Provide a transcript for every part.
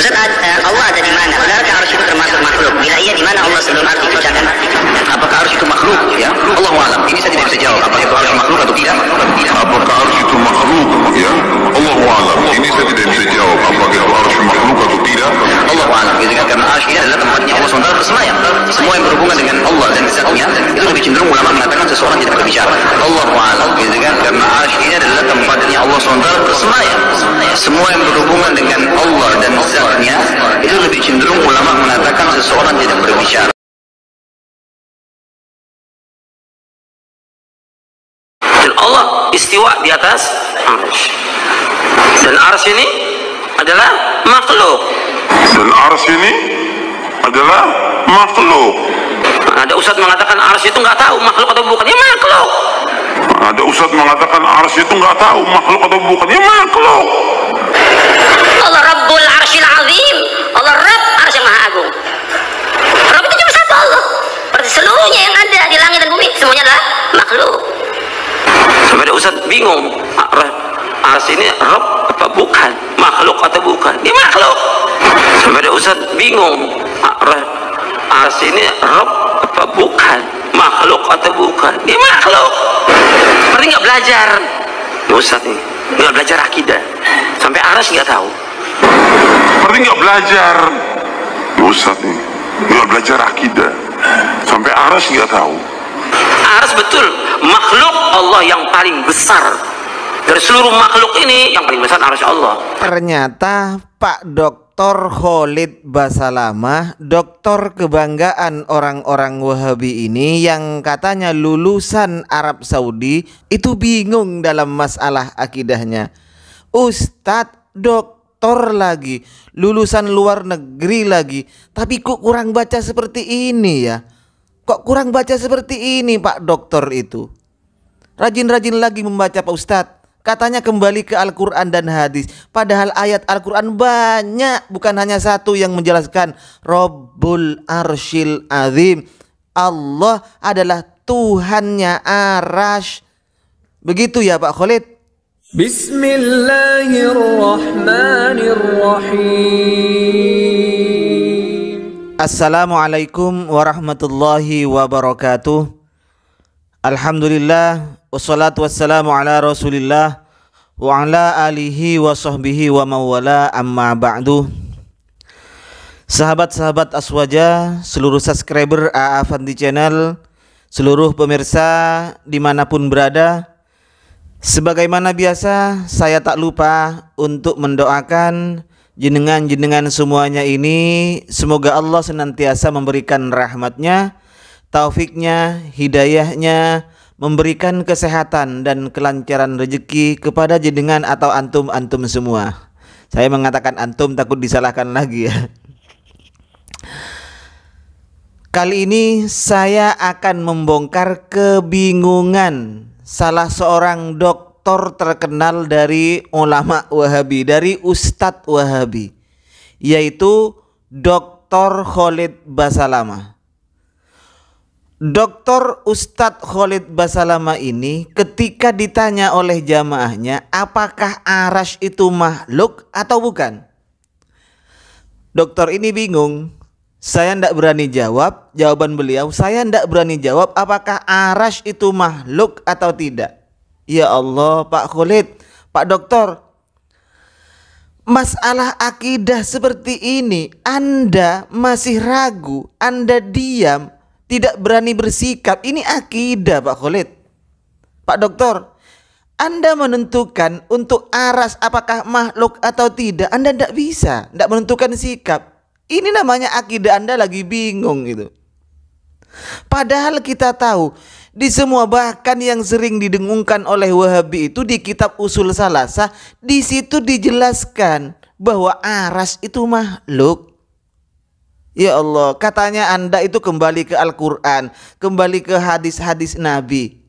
Ustaz, Allah ada di mana? Benarkah arsy itu termasuk makhluk? Bila iya, di mana Allah sebelum arsy diciptakan? Apakah arsy itu makhluk? Ya, Allahu a'lam. Ini saya tidak bisa jawab. Apakah itu arsy makhluk atau tidak? Apakah arsy itu makhluk? Ya, Allahu a'lam. Ini saya tidak bisa jawab. Apakah itu arsy makhluk atau tidak? Allahu a'lam. Gitu kan, karena arsy adalah tempatnya Allah SWT bersemayam. Semua yang berhubungan dengan Allah dan zatnya itu lebih cenderung ulama mengatakan seseorang tidak berbicara. Allahu a'lam. Gitu kan, karena arsy adalah tempatnya Allah SWT bersemayam. Semua yang berhubungan dengan Allah dan zatnya itu lebih cenderung ulama mengatakan seseorang tidak berbicara. Dan Allah istiwa di atas arsy. Dan arsy ini adalah makhluk. Dan arsy ini adalah makhluk. Ada ustadz mengatakan arsy itu nggak tahu makhluk atau bukan, ya makhluk. Ada ustadz mengatakan arsy itu nggak tahu makhluk atau bukan, ya makhluk. Allah Rabbul Arsyil Azim. Allah Rabb Arsy yang Maha Agung. Rabb itu cuma satu Allah. Berarti seluruhnya yang ada di langit dan bumi semuanya adalah makhluk. Sampai ada ustadz bingung, arsy ini Rabb apa bukan, makhluk atau bukan, dia makhluk. Sampai ada ustadz bingung, arsy ini Rabb apa bukan, makhluk atau bukan, dia makhluk. Berarti nggak belajar ustadz nih, nggak belajar akidah sampai arsy nggak tahu. Berarti nggak belajar, Ustaz nih, nggak belajar akidah, sampai arsy nggak tahu. Arsy betul makhluk Allah yang paling besar dari seluruh makhluk ini, yang paling besar arsy Allah. Ternyata Pak Dr. Khalid Basalamah, doktor kebanggaan orang-orang Wahabi ini yang katanya lulusan Arab Saudi, itu bingung dalam masalah akidahnya. Ustadz, doktor lagi, lulusan luar negeri lagi, tapi kok kurang baca seperti ini ya? Kok kurang baca seperti ini Pak Doktor itu? Rajin-rajin lagi membaca Pak Ustadz. Katanya kembali ke Al-Quran dan hadis. Padahal ayat Al-Quran banyak, bukan hanya satu yang menjelaskan Rabbul Arsyil Azim. Allah adalah Tuhannya Arasy. Begitu ya Pak Khalid? Bismillahirrahmanirrahim. Assalamualaikum warahmatullahi wabarakatuh. Alhamdulillah, wassalatu wassalamu ala rasulillah wa ala alihi wa sahbihi wa mawala, amma ba'du. Sahabat-sahabat Aswaja, seluruh subscriber AA Fandi Channel, seluruh pemirsa dimanapun berada, sebagaimana biasa saya tak lupa untuk mendoakan jenengan-jenengan semuanya ini, semoga Allah senantiasa memberikan rahmatnya, taufiknya, hidayahnya, memberikan kesehatan dan kelancaran rezeki kepada jenengan atau antum-antum semua. Saya mengatakan antum takut disalahkan lagi ya. Kali ini saya akan membongkar kebingungan salah seorang doktor terkenal dari ulama Wahabi, dari Ustadz Wahabi, yaitu Dr. Khalid Basalamah. Dr. Ustadz Khalid Basalamah ini ketika ditanya oleh jamaahnya apakah arsy itu makhluk atau bukan, dokter ini bingung. Saya tidak berani jawab. Jawaban beliau, saya tidak berani jawab apakah arsy itu makhluk atau tidak. Ya Allah Pak Khalid, Pak Dokter, masalah akidah seperti ini Anda masih ragu, Anda diam, tidak berani bersikap. Ini akidah Pak Khalid. Pak Dokter, Anda menentukan untuk arsy apakah makhluk atau tidak, Anda tidak bisa, tidak menentukan sikap. Ini namanya akidah Anda lagi bingung gitu. Padahal kita tahu di semua, bahkan yang sering didengungkan oleh Wahabi itu di kitab Usul Salasah, di situ dijelaskan bahwa arsy itu makhluk. Ya Allah, katanya Anda itu kembali ke Al-Quran, kembali ke hadis-hadis Nabi.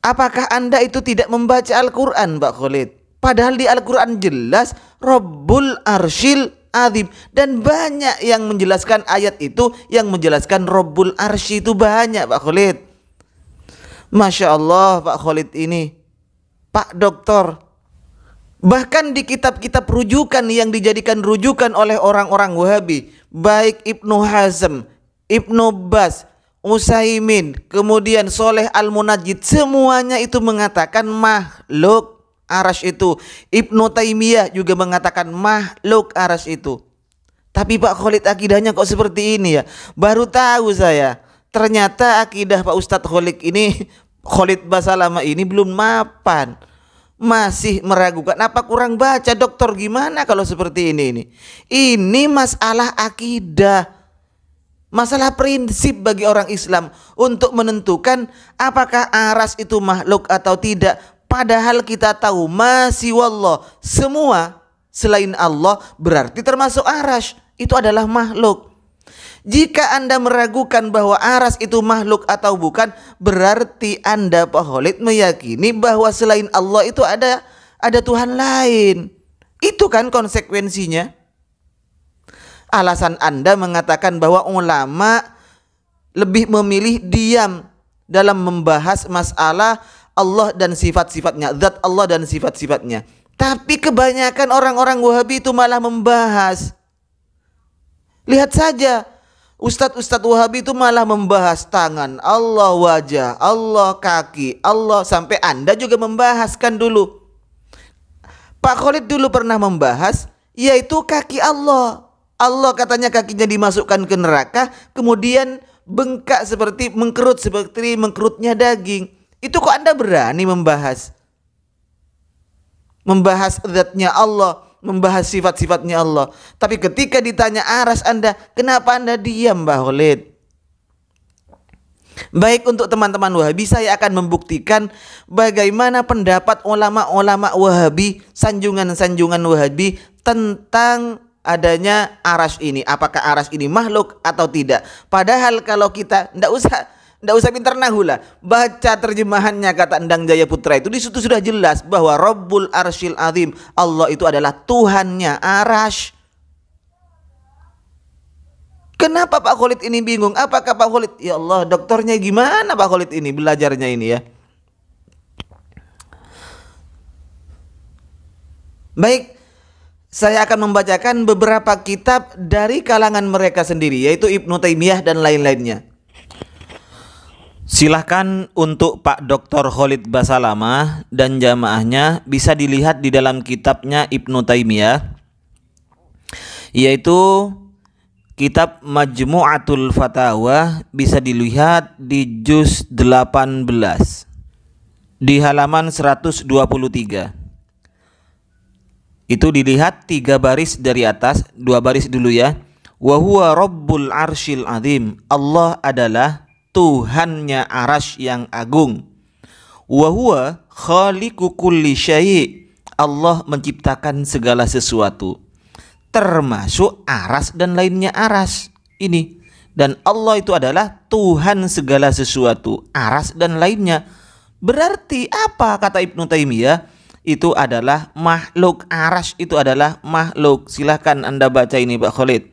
Apakah Anda itu tidak membaca Al-Quran Pak Khalid? Padahal di Al-Quran jelas Rabbul Arsyil Azim, dan banyak yang menjelaskan ayat itu, yang menjelaskan Rabbul Arsy itu banyak Pak Khalid. Masya Allah Pak Khalid ini, Pak Doktor, Bahkan di kitab-kitab rujukan yang dijadikan rujukan oleh orang-orang Wahabi, baik Ibnu Hazm, Ibnu Baz, Utsaimin, kemudian Sholeh Al-Munajjid, semuanya itu mengatakan makhluk arasy itu. Ibnu Taimiyah juga mengatakan makhluk arasy itu. Tapi Pak Khalid akidahnya kok seperti ini ya? Baru tahu saya. Ternyata akidah Pak Ustadz Khalid ini, Khalid Basalamah ini belum mapan. Masih meragukan, apa kurang baca dokter, gimana kalau seperti ini? Ini masalah akidah, masalah prinsip bagi orang Islam untuk menentukan apakah aras itu makhluk atau tidak. Padahal kita tahu masih wallah, semua selain Allah berarti termasuk aras itu adalah makhluk. Jika Anda meragukan bahwa aras itu makhluk atau bukan, berarti Anda Pak Khalid meyakini bahwa selain Allah itu ada Tuhan lain. Itu kan konsekuensinya. Alasan Anda mengatakan bahwa ulama lebih memilih diam dalam membahas masalah Allah dan sifat-sifatnya, zat Allah dan sifat-sifatnya. Tapi kebanyakan orang-orang Wahabi itu malah membahas. Lihat saja, Ustadz-ustadz Wahabi itu malah membahas tangan Allah, wajah Allah, kaki Allah, sampai Anda juga membahaskan dulu. Pak Khalid dulu pernah membahas, yaitu kaki Allah. Allah katanya kakinya dimasukkan ke neraka, kemudian bengkak seperti mengkerutnya daging. Itu kok Anda berani membahas? Membahas zatnya Allah, membahas sifat-sifatnya Allah. Tapi ketika ditanya aras Anda, kenapa Anda diam, Mbah Khalid? Baik, untuk teman-teman Wahabi, saya akan membuktikan bagaimana pendapat ulama-ulama Wahabi, sanjungan-sanjungan Wahabi tentang adanya aras ini. Apakah aras ini makhluk atau tidak? Padahal kalau kita ndak usah pintar nahu lah, baca terjemahannya kata Endang Jaya Putra itu, di situ sudah jelas bahwa Rabbul Arsyil Azim, Allah itu adalah Tuhannya aras. Kenapa Pak Khalid ini bingung? Apakah Pak Khalid, ya Allah, dokternya gimana Pak Khalid ini belajarnya ini ya? Baik, saya akan membacakan beberapa kitab dari kalangan mereka sendiri, yaitu Ibnu Taimiyah dan lain-lainnya. Silahkan untuk Pak Dr. Khalid Basalamah dan jamaahnya bisa dilihat di dalam kitabnya Ibnu Taimiyah, yaitu kitab Majmu'atul Fatawa, bisa dilihat di juz 18 di halaman 123. Itu dilihat 3 baris dari atas, 2 baris dulu ya. Wa huwa Rabbul Arsyil Azim, Allah adalah Tuhannya arasy yang agung. Wa huwa khaliqu kulli syai', Allah menciptakan segala sesuatu, termasuk aras dan lainnya aras ini. Dan Allah itu adalah Tuhan segala sesuatu, aras dan lainnya. Berarti apa kata Ibnu Taimiyah? Itu adalah makhluk, aras itu adalah makhluk. Silahkan Anda baca ini Pak Khalid.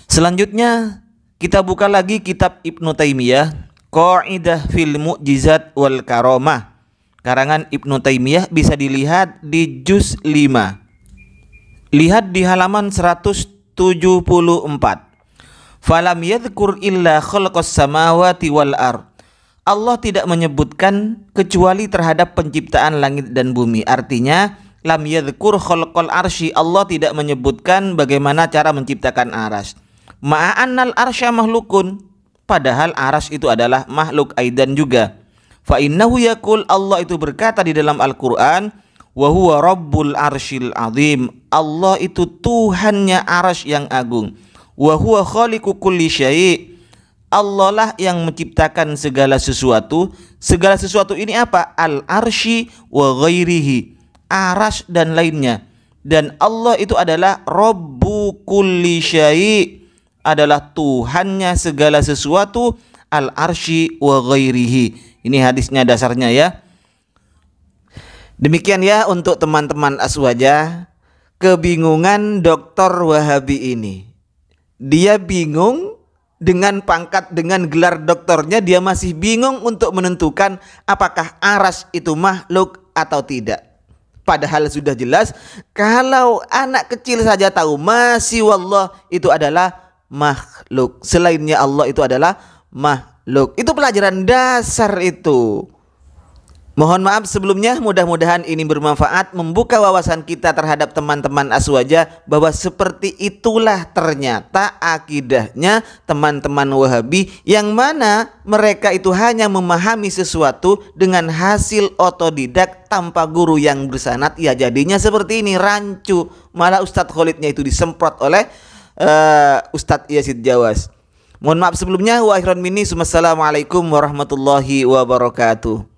Selanjutnya kita buka lagi kitab Ibnu Taimiyah, Qaidah fil Mu'jizat wal Karamah, karangan Ibnu Taimiyah, bisa dilihat di juz 5. Lihat di halaman 174. Falam yadhkur illa khalqas samawati wal ard. Allah tidak menyebutkan kecuali terhadap penciptaan langit dan bumi. Artinya lam yadhkur khalqal arsy, Allah tidak menyebutkan bagaimana cara menciptakan aras. Ma'annal arsya makhlukun, padahal aras itu adalah makhluk aidan juga. Fa innahu yaqul, Allah itu berkata di dalam Al-Qur'an, wa huwa Rabbul Arsyil Azim, Allah itu Tuhannya aras yang agung. Wa huwa khaliqu kulli syai', Allah lah yang menciptakan segala sesuatu. Segala sesuatu ini apa? Al-arsy wa ghairihi, aras dan lainnya. Dan Allah itu adalah Rabbu kulli syai', adalah Tuhannya segala sesuatu, al-arsy wa ghairihi. Ini hadisnya dasarnya ya. Demikian ya untuk teman-teman Aswaja, kebingungan Dr. Wahabi ini. Dia bingung dengan pangkat, dengan gelar doktornya, dia masih bingung untuk menentukan apakah aras itu makhluk atau tidak. Padahal sudah jelas kalau anak kecil saja tahu masih wallah itu adalah makhluk. Selainnya Allah itu adalah makhluk. Itu pelajaran dasar itu. Mohon maaf sebelumnya, mudah-mudahan ini bermanfaat, membuka wawasan kita terhadap teman-teman Aswaja bahwa seperti itulah ternyata akidahnya teman-teman Wahabi, yang mana mereka itu hanya memahami sesuatu dengan hasil otodidak tanpa guru yang bersanad. Ya jadinya seperti ini, rancu. Malah Ustadz Khalidnya itu disemprot oleh Ustadz Yazid Jawas. Mohon maaf sebelumnya, wa akhiran minni, assalamualaikum warahmatullahi wabarakatuh.